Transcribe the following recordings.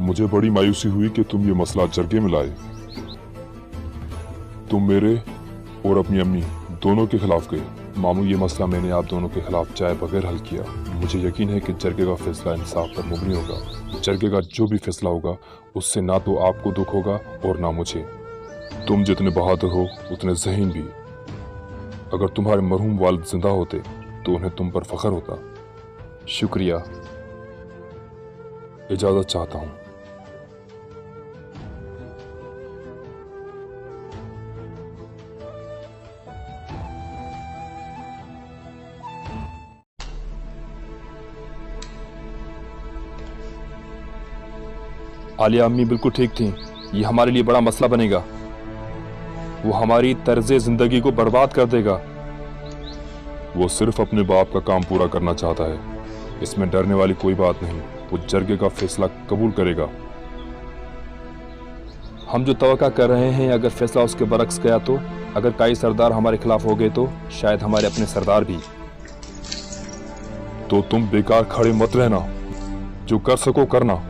मुझे बड़ी मायूसी हुई कि तुम ये मसला जरगे में लाए। तुम मेरे और अपनी अम्मी दोनों के खिलाफ गए। मामू, ये मसला मैंने आप दोनों के खिलाफ जाए बगैर हल किया। मुझे यकीन है कि जरगे का फैसला इंसाफ पर मुबनी होगा। जरगे का जो भी फैसला होगा उससे ना तो आपको दुख होगा और ना मुझे। तुम जितने बहादुर हो उतने ज़हीन भी। अगर तुम्हारे मरहूम वालिद जिंदा होते तो उन्हें तुम पर फख्र होता। शुक्रिया। इजाज़त चाहता हूँ। आलिया अम्मी बिल्कुल ठीक थी। ये हमारे लिए बड़ा मसला बनेगा। वो हमारी तर्ज जिंदगी को बर्बाद कर देगा। वो सिर्फ अपने बाप का काम पूरा करना चाहता है। इसमें डरने वाली कोई बात नहीं। वो जरगे का फैसला कबूल करेगा। हम जो तवक्का कर रहे हैं, अगर फैसला उसके बरक्स गया तो, अगर कई सरदार हमारे खिलाफ हो गए तो शायद हमारे अपने सरदार भी। तो तुम बेकार खड़े मत रहना। जो कर सको करना।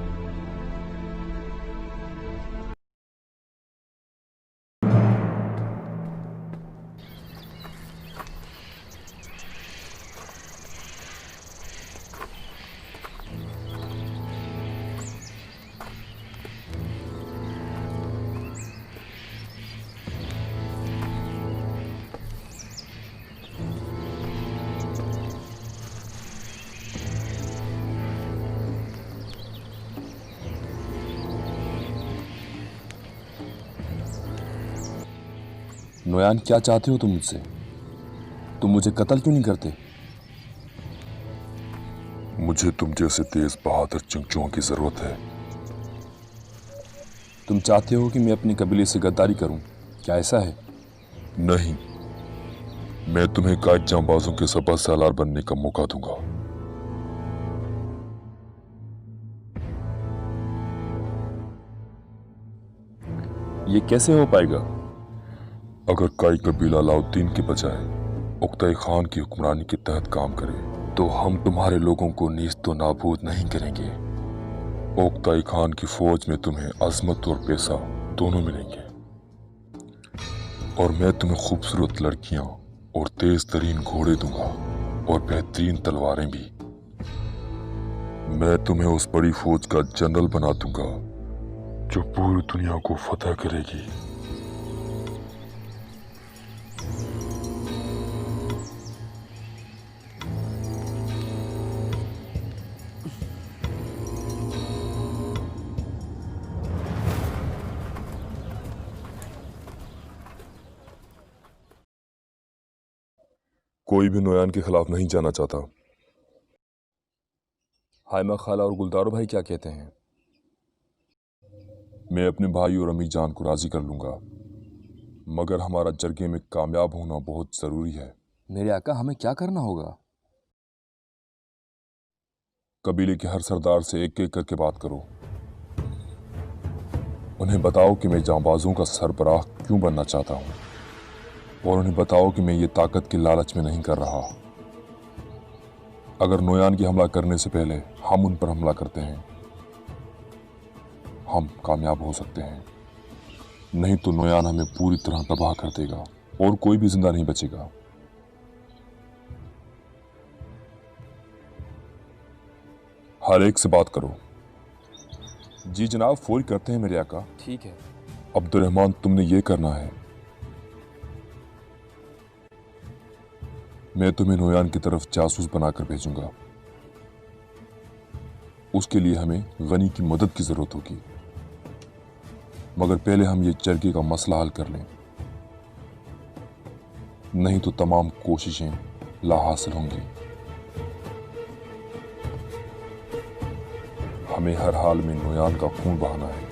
नोयान, क्या चाहते हो तुम मुझसे? तुम मुझे कत्ल क्यों नहीं करते? मुझे तुम जैसे तेज बहादुर जंगजुओं की जरूरत है। तुम चाहते हो कि मैं अपने कबीले से गद्दारी करूं? क्या ऐसा है? नहीं, मैं तुम्हें कायद जांबाजों के सबा सालार बनने का मौका दूंगा। ये कैसे हो पाएगा? अगर काई कबीला अलाउद्दीन के बजाय उक्ताई खान की हुक्मरानी के तहत काम करे तो हम तुम्हारे लोगों को नीस्त तो नाबूद नहीं करेंगे। उक्ताई खान की फौज में तुम्हें अजमत और पैसा दोनों मिलेंगे, और मैं तुम्हें खूबसूरत लड़कियां और तेज तरीन घोड़े दूंगा और बेहतरीन तलवारें भी। मैं तुम्हें उस बड़ी फौज का जनरल बना दूंगा जो पूरी दुनिया को फतह करेगी। कोई भी नोयान के खिलाफ नहीं जाना चाहता। हायमा खाला और गुलदारो भाई क्या कहते हैं? मैं अपने भाई और अम्मी जान को राजी कर लूंगा, मगर हमारा जरगे में कामयाब होना बहुत जरूरी है। मेरे आका, हमें क्या करना होगा? कबीले के हर सरदार से एक एक करके बात करो। उन्हें बताओ कि मैं जांबाजों का सरबराह क्यों बनना चाहता हूं, और उन्हें बताओ कि मैं ये ताकत के लालच में नहीं कर रहा। अगर नोयान की हमला करने से पहले हम उन पर हमला करते हैं, हम कामयाब हो सकते हैं। नहीं तो नोयान हमें पूरी तरह तबाह कर देगा और कोई भी जिंदा नहीं बचेगा। हर एक से बात करो। जी जनाब, फौरी करते हैं मेरे आका। ठीक है। अब्दुर्रहमान, तुमने ये करना है। मैं तुम्हें नोयान की तरफ जासूस बनाकर भेजूंगा। उसके लिए हमें गनी की मदद की जरूरत होगी, मगर पहले हम ये जरगे का मसला हल कर लें, नहीं तो तमाम कोशिशें लाहासिल होंगी। हमें हर हाल में नोयान का खून बहाना है।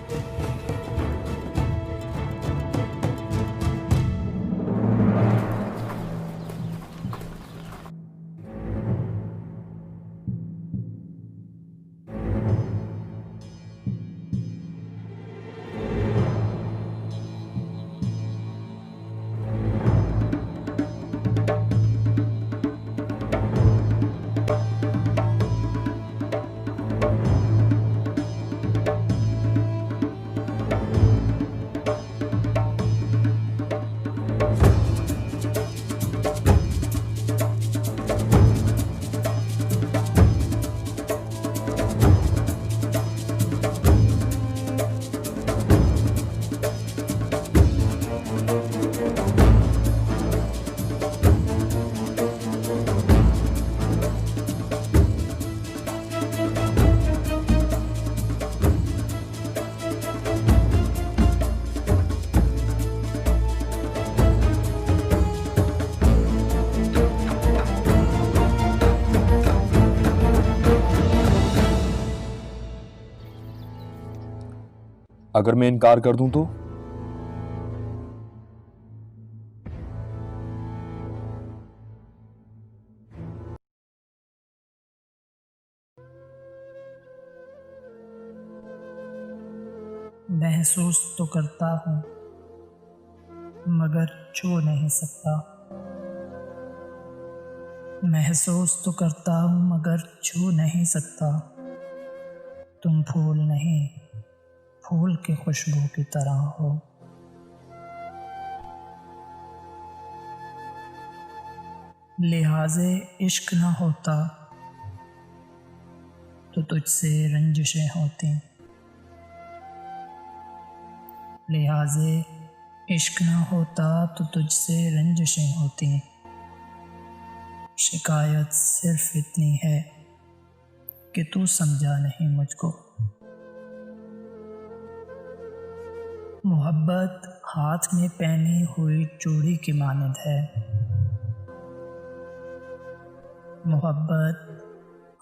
अगर मैं इनकार कर दूं तो? महसूस तो करता हूँ मगर छू नहीं सकता। महसूस तो करता हूँ मगर छू नहीं सकता। तुम फूल नहीं, फूल की खुशबू की तरह हो। लिहाज़े इश्क न होता तो तुझसे रंजिशें होती। लिहाज़े इश्क न होता तो तुझसे रंजिशें होती। शिकायत सिर्फ इतनी है कि तू समझा नहीं मुझको। मोहब्बत हाथ में पहनी हुई चूड़ी की मानद है। मोहब्बत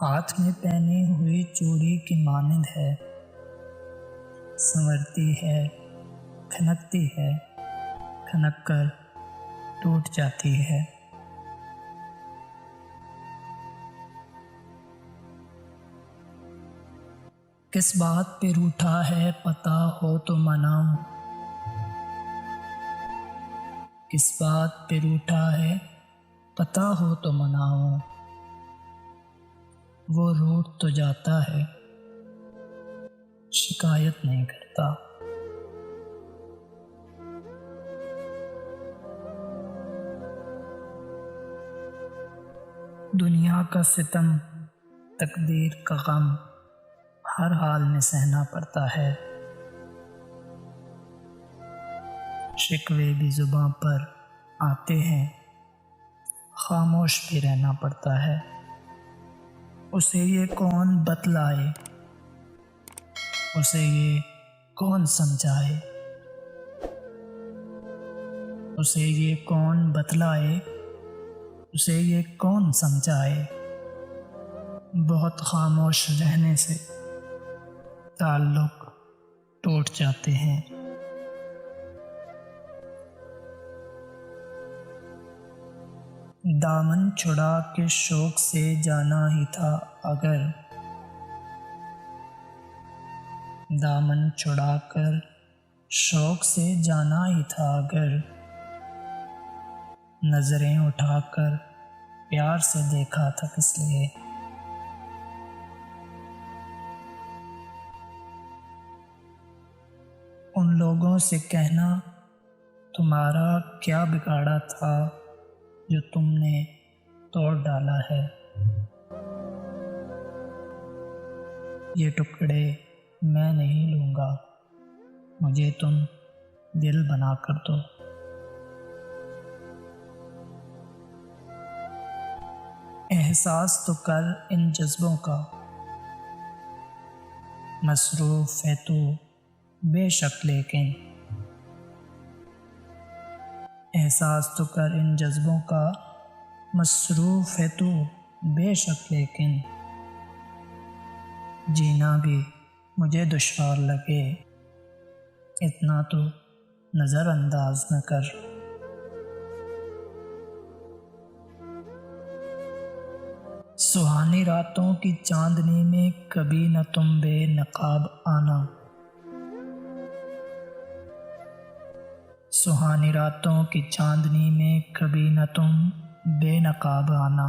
हाथ में पहनी हुई चूड़ी की मानद है। संवरती है, खनकती है, खनक कर टूट जाती है। किस बात पे रूठा है पता हो तो मनाऊं। किस बात पे रूठा है पता हो तो मनाऊं। वो रूठ तो जाता है, शिकायत नहीं करता। दुनिया का सितम, तकदीर का गम हर हाल में सहना पड़ता है। शिकवे भी जुबां पर आते हैं, खामोश भी रहना पड़ता है। उसे ये कौन बतलाए, उसे ये कौन समझाए। उसे ये कौन बतलाए, उसे ये कौन समझाए। बहुत खामोश रहने से ताल्लुक टूट जाते हैं। दामन छुड़ा के शौक से जाना ही था अगर। दामन छुड़ा कर शौक से जाना ही था अगर। नजरें उठाकर प्यार से देखा था किस लिए। उन लोगों से कहना तुम्हारा क्या बिगाड़ा था जो तुमने तोड़ डाला है। ये टुकड़े मैं नहीं लूँगा, मुझे तुम दिल बना कर दो। एहसास तो कर इन जज्बों का, मसरूफ़ है तू बेशक लेकिन। एहसास तो कर इन जज्बों का, मसरूफ़ है तू बेशक लेकिन। जीना भी मुझे दुश्वार लगे, इतना तो नज़रअंदाज न कर। सुहानी रातों की चांदनी में कभी न तुम बेनकाब आना। सुहानी रातों की चांदनी में कभी न तुम बेनकाब आना।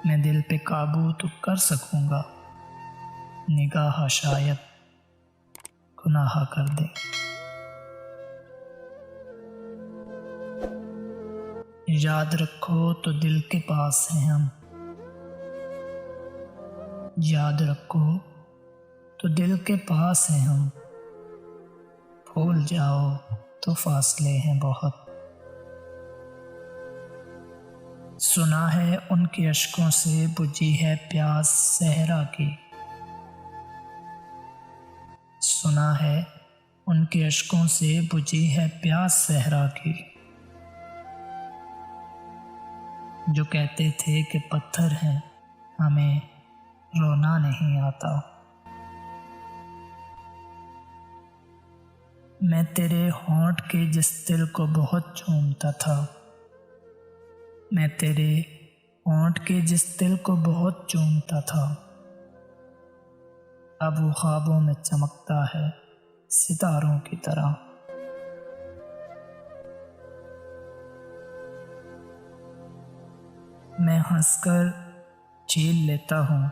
मैं दिल पे काबू तो कर सकूँगा, निगाह शायद गुनाह कर दे। याद रखो तो दिल के पास हैं हम। याद रखो तो दिल के पास हैं हम। भूल जाओ तो फासले हैं बहुत। सुना है उनके अश्कों से बुझी है प्यास सहरा की। सुना है उनके अश्कों से बुझी है प्यास सहरा की। जो कहते थे कि पत्थर हैं, हमें रोना नहीं आता। मैं तेरे होंठ के जिस दिल को बहुत चूमता था, मैं तेरे होंठ के जिस दिल को बहुत चूमता था, अब वो ख्वाबों में चमकता है सितारों की तरह। मैं हंसकर झेल लेता हूँ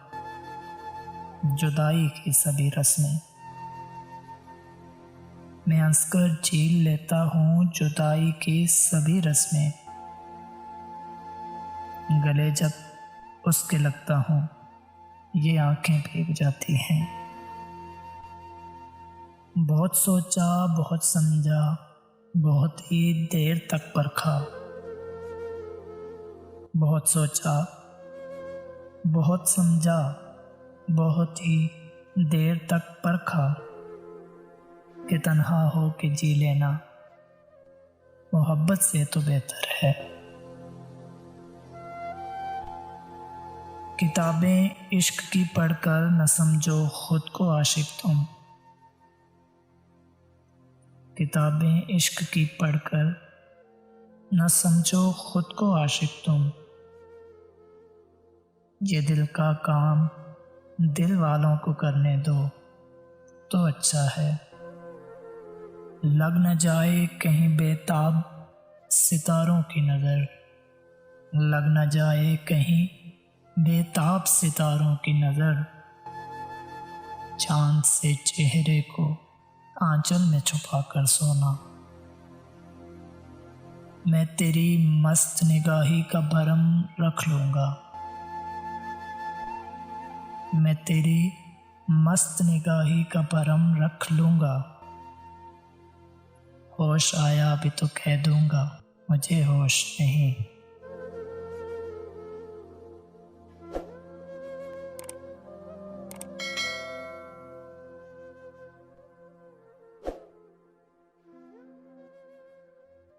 जुदाई की सभी रस्में, मैं हंसकर झेल लेता हूँ जुदाई की सभी रस्में। गले जब उसके लगता हूँ ये आंखें भीग जाती हैं। बहुत सोचा, बहुत समझा, बहुत ही देर तक परखा, बहुत सोचा, बहुत समझा, बहुत ही देर तक परखा कि तन्हा हो के जी लेना मोहब्बत से तो बेहतर है। किताबें इश्क की पढ़कर न समझो खुद को आशिक तुम, किताबें इश्क की पढ़कर न समझो खुद को आशिक तुम। ये दिल का काम दिल वालों को करने दो तो अच्छा है। लग न जाए कहीं बेताब सितारों की नज़र, लग न जाए कहीं बेताब सितारों की नज़र। चांद से चेहरे को आंचल में छुपा कर सोना। मैं तेरी मस्त निगाही का भरम रख लूँगा, मैं तेरी मस्त निगाही का भरम रख लूँगा। होश आया भी तो कह दूँगा मुझे होश नहीं।